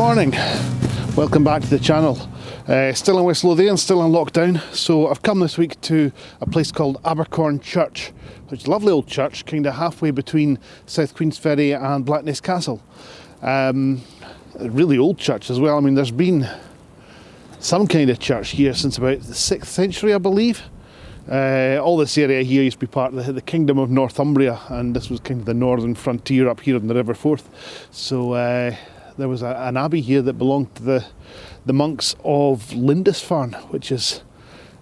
morning, welcome back to the channel. Still in West Lothian, still in lockdown, so I've come this week to a place called Abercorn Church, which is a lovely old church, kind of halfway between South Queensferry and Blackness Castle. A really old church as well. I mean, there's been some kind of church here since about the 6th century, I believe. All this area here used to be part of the Kingdom of Northumbria, and this was kind of the northern frontier up here on the River Forth. So there was an abbey here that belonged to the monks of Lindisfarne, which is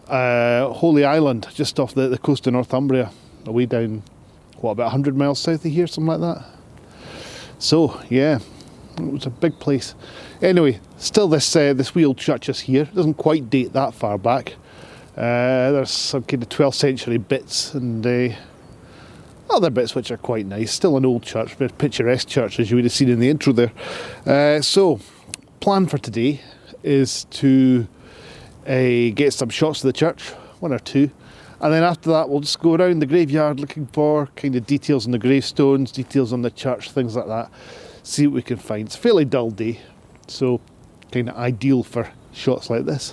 Holy Island, just off the coast of Northumbria, away down, about 100 miles south of here, something like that. So, yeah, it was a big place. Anyway, still this wee old church is here. It doesn't quite date that far back. There's some kind of 12th century bits and other bits which are quite nice. Still an old church, very picturesque church, as you would have seen in the intro there. So, plan for today is to get some shots of the church, one or two, and then after that we'll just go around the graveyard looking for kind of details on the gravestones, details on the church, things like that, see what we can find. It's a fairly dull day, so kind of ideal for shots like this.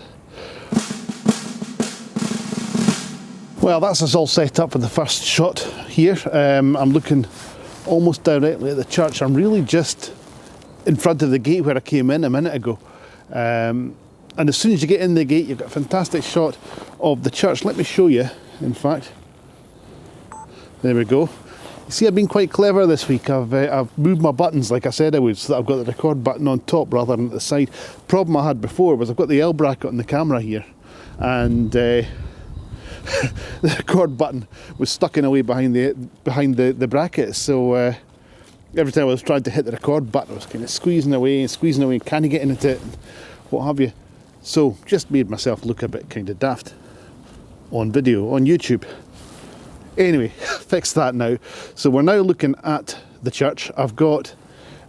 Well, that's us all set up for the first shot here. I'm looking almost directly at the church. I'm really just in front of the gate where I came in a minute ago. And as soon as you get in the gate, you've got a fantastic shot of the church. Let me show you, in fact. There we go. You see, I've been quite clever this week. I've moved my buttons like I said I would, so that I've got the record button on top rather than at the side. Problem I had before was I've got the L bracket on the camera here, and the record button was stuck in a way behind the bracket, so every time I was trying to hit the record button I was kind of squeezing away, can you get into it, what have you. So just made myself look a bit kind of daft on video, on YouTube. Anyway, fixed that now. So we're now looking at the church. I've got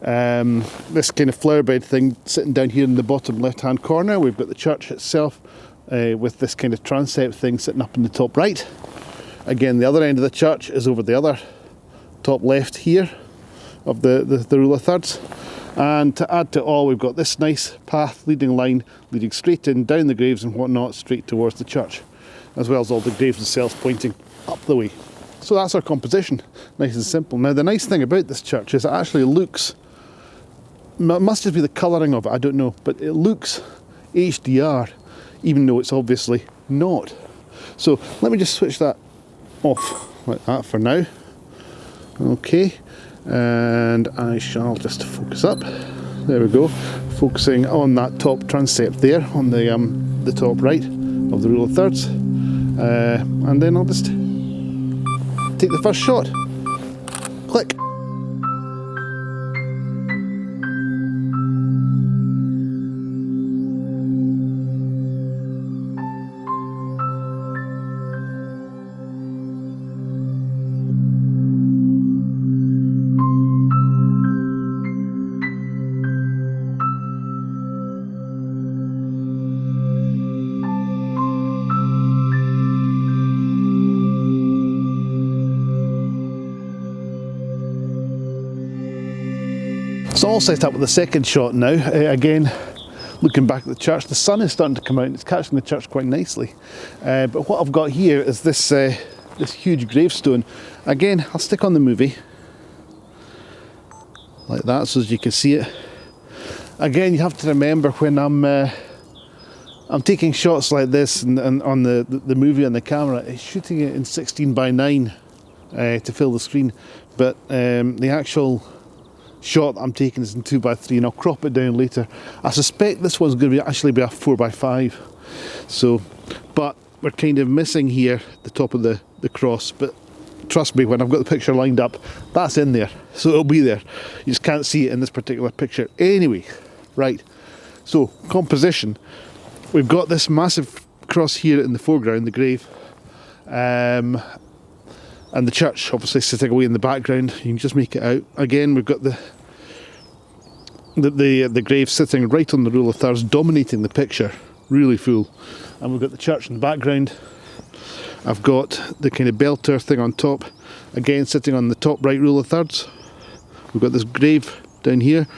this kind of flower bed thing sitting down here in the bottom left hand corner. We've got the church itself with this kind of transept thing sitting up in the top right. Again, the other end of the church is over the other top left here of the rule of thirds. And to add to all, we've got this nice path leading straight in, down the graves and whatnot, straight towards the church, as well as all the graves themselves pointing up the way. So that's our composition, nice and simple. Now the nice thing about this church is it actually looks, it must just be the colouring of it, I don't know, but it looks HDR, even though it's obviously not. So let me just switch that off like that for now. Okay, and I shall just focus up. There we go, focusing on that top transept there, on the top right of the rule of thirds. And then I'll just take the first shot. Click. It's all set up with the second shot now. Again, looking back at the church, the sun is starting to come out and it's catching the church quite nicely. But what I've got here is this huge gravestone. Again, I'll stick on the movie like that so as you can see it. Again, you have to remember when I'm taking shots like this and on the movie on the camera, it's shooting it in 16:9 to fill the screen, but the actual shot I'm taking is in 2:3, and I'll crop it down later. I suspect this one's going to actually be a 4:5. So, but we're kind of missing here the top of the cross, but trust me, when I've got the picture lined up, that's in there, so it'll be there. You just can't see it in this particular picture. Anyway, right, so composition. We've got this massive cross here in the foreground, the grave, and the church obviously sitting away in the background. You can just make it out. Again, we've got the grave sitting right on the rule of thirds, dominating the picture, really full. And we've got the church in the background. I've got the kind of bell tower thing on top, again sitting on the top right rule of thirds. We've got this grave down here,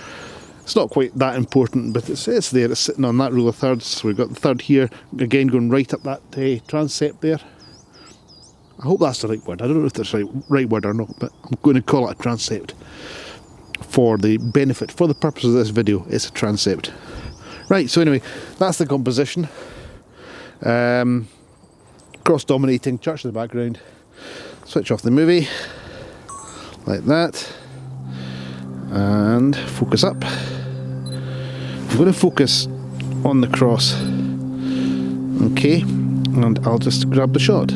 It's not quite that important, but it's there, it's sitting on that rule of thirds. So we've got the third here, again going right up that transept there. I hope that's the right word. I don't know if that's the right word or not, but I'm going to call it a transept for the benefit, for the purpose of this video. It's a transept. Right, so anyway, that's the composition. Cross-dominating, church in the background. Switch off the movie, like that. And focus up. I'm going to focus on the cross. Okay, and I'll just grab the shot.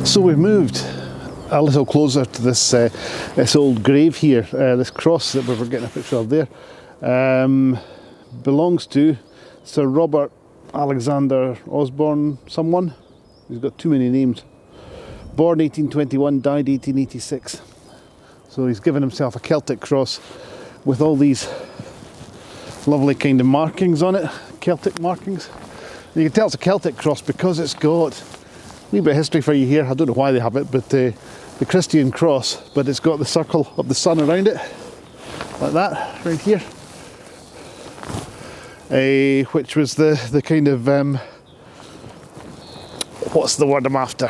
So we've moved a little closer to this old grave here. This cross that we were getting a picture of there belongs to Sir Robert Alexander Osborne someone. He's got too many names. Born 1821, died 1886. So he's given himself a Celtic cross with all these lovely kind of markings on it, Celtic markings. You can tell it's a Celtic cross because it's got a wee bit of history for you here. I don't know why they have it, but the Christian cross, but it's got the circle of the sun around it, like that, right here. Which was the kind of, what's the word I'm after?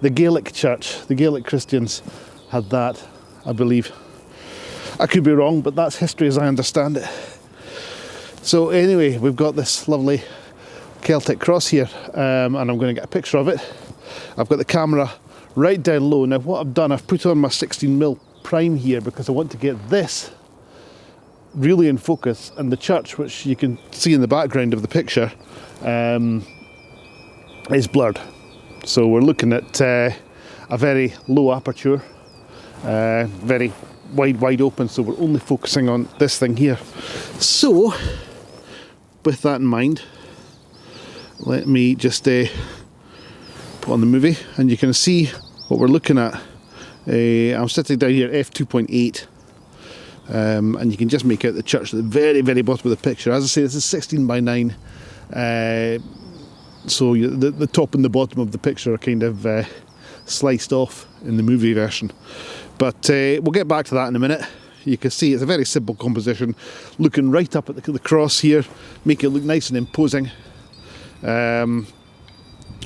The Gaelic church, the Gaelic Christians had that, I believe. I could be wrong, but that's history as I understand it. So anyway, we've got this lovely Celtic cross here, and I'm going to get a picture of it. I've got the camera right down low. Now what I've done, I've put on my 16mm prime here because I want to get this really in focus, and the church, which you can see in the background of the picture, is blurred. So we're looking at a very low aperture, very wide open, so we're only focusing on this thing here. So with that in mind, let me just put on the movie, and you can see what we're looking at. I'm sitting down here f2.8, and you can just make out the church at the very, very bottom of the picture. As I say, this is 16:9, so the top and the bottom of the picture are kind of sliced off in the movie version. But we'll get back to that in a minute. You can see it's a very simple composition, looking right up at the cross here, make it look nice and imposing.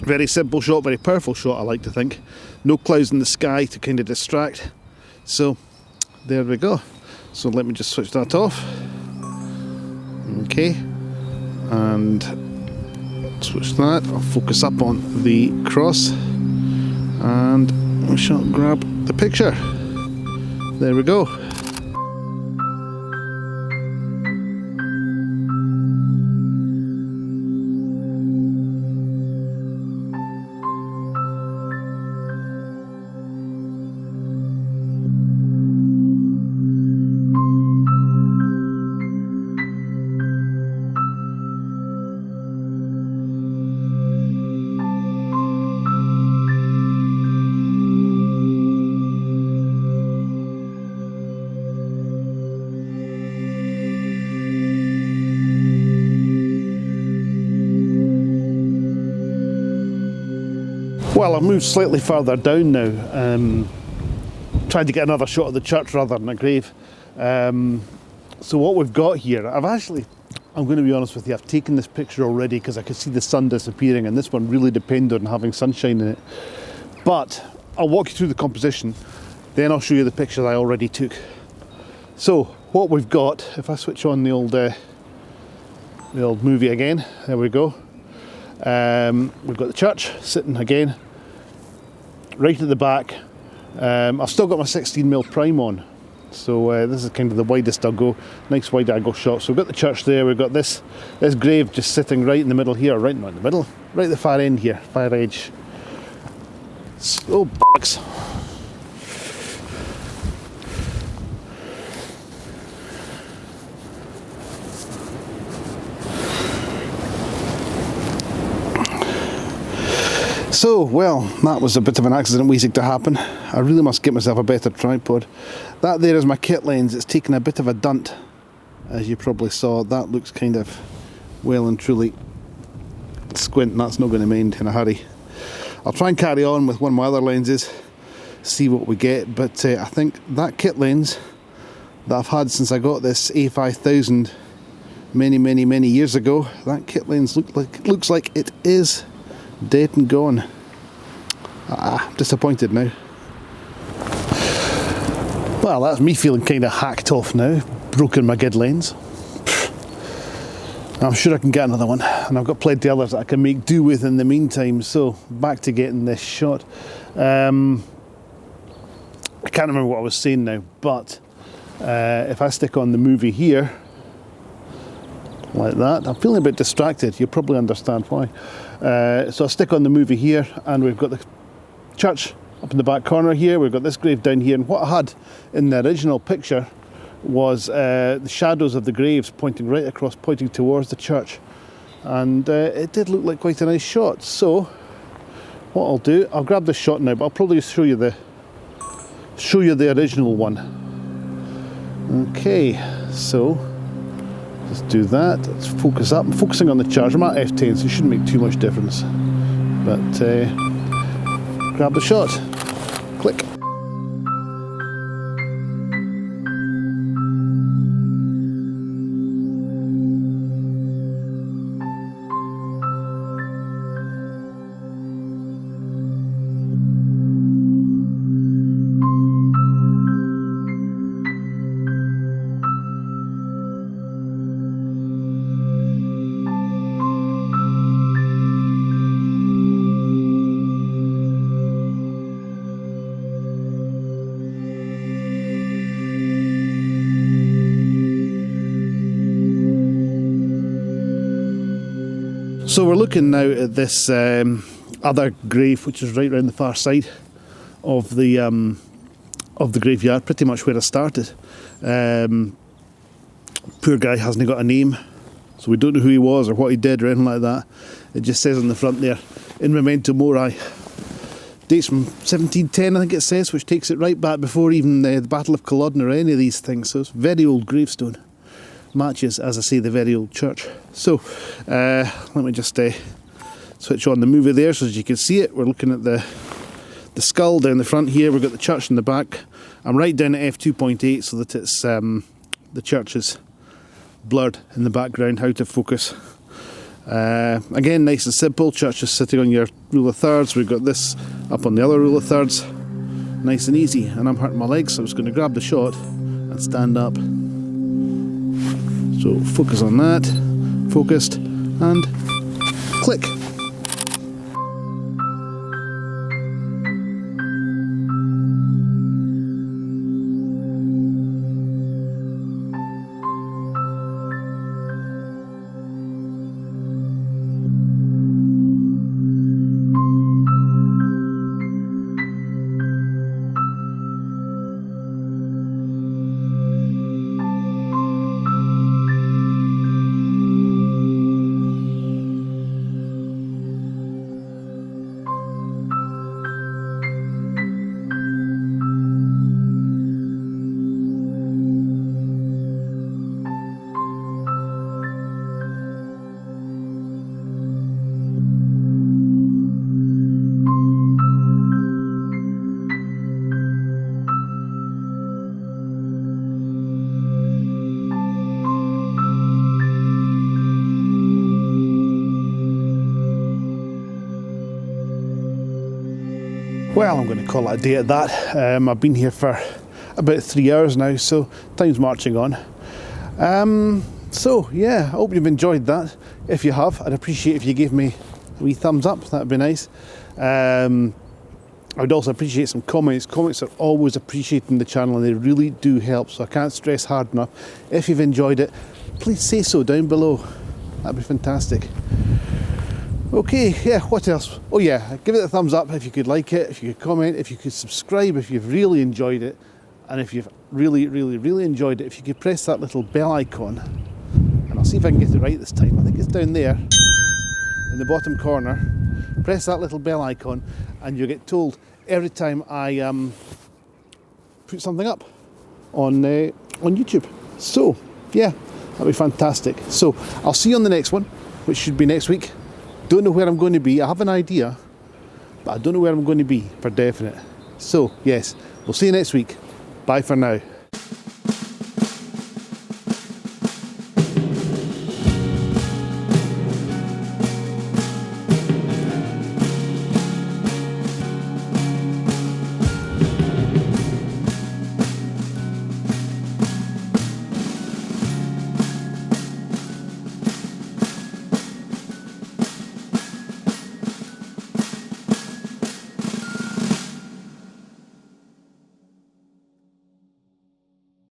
Very simple shot, very powerful shot, I like to think. No clouds in the sky to kind of distract. So there we go. So let me just switch that off. Okay, and switch that. I'll focus up on the cross, and we shall grab the picture. There we go. Well, I've moved slightly further down now, trying to get another shot of the church rather than a grave. So what we've got here, I'm going to be honest with you, I've taken this picture already because I could see the sun disappearing, and this one really depended on having sunshine in it. But I'll walk you through the composition, then I'll show you the picture I already took. So what we've got, if I switch on the old movie again, there we go. We've got the church sitting again right at the back. I've still got my 16mm prime on, So this is kind of the widest I'll go. Nice wide angle shot. So we've got the church there, we've got this grave just sitting right in the middle here, right, not in the middle, right at the far end here, far edge. Oh bollocks. So, well, that was a bit of an accident waiting to happen. I really must get myself a better tripod. That there is my kit lens. It's taken a bit of a dunt, as you probably saw. That looks kind of well and truly squint, and that's not going to mend in a hurry. I'll try and carry on with one of my other lenses, see what we get, but I think that kit lens that I've had since I got this A5000 many years ago, that kit lens looks like it is dead and gone. Disappointed now. Well, that's me feeling kind of hacked off now. Broken my good lens. I'm sure I can get another one, and I've got plenty of others that I can make do with in the meantime. So back to getting this shot. I can't remember what I was saying now, but if I stick on the movie here like that, I'm feeling a bit distracted. You'll probably understand why. So I'll stick on the movie here, and we've got the church up in the back corner here, we've got this grave down here, and what I had in the original picture was the shadows of the graves pointing right across, pointing towards the church, and it did look like quite a nice shot. So what I'll do, I'll grab this shot now, but I'll probably show you the original one. Okay, so let's do that. Let's focus up. I'm focusing on the church. I'm at f10, so it shouldn't make too much difference. But grab the shot. Click. So we're looking now at this other grave, which is right around the far side of the graveyard, pretty much where I started. Poor guy hasn't got a name, so we don't know who he was or what he did or anything like that. It just says on the front there, "In Memento Mori." Dates from 1710, I think it says, which takes it right back before even the Battle of Culloden or any of these things. So it's a very old gravestone. Matches, as I say, the very old church. So let me just switch on the movie there so as you can see it. We're looking at the skull down the front here. We've got the church in the back. I'm right down at f2.8 so that it's the church is blurred in the background, out of focus. Again, nice and simple. Church is sitting on your rule of thirds. We've got this up on the other rule of thirds. Nice and easy. And I'm hurting my legs, so I'm just going to grab the shot and stand up. So focus on that, focused, and click. Well, I'm going to call it a day at that. I've been here for about 3 hours now, so time's marching on. So yeah, I hope you've enjoyed that. If you have, I'd appreciate if you gave me a wee thumbs up. That'd be nice. I would also appreciate some comments. Comments are always appreciated in the channel, and they really do help, so I can't stress hard enough. If you've enjoyed it, please say so down below. That'd be fantastic. Okay, yeah, what else? Oh yeah, give it a thumbs up if you could like it, if you could comment, if you could subscribe if you've really enjoyed it, and if you've really enjoyed it, if you could press that little bell icon, and I'll see if I can get it right this time. I think it's down there in the bottom corner. Press that little bell icon and you'll get told every time I put something up on YouTube. So yeah, that'll be fantastic. So I'll see you on the next one, which should be next week. Don't know where I'm going to be. I have an idea, but I don't know where I'm going to be for definite. So yes, we'll see you next week. Bye for now.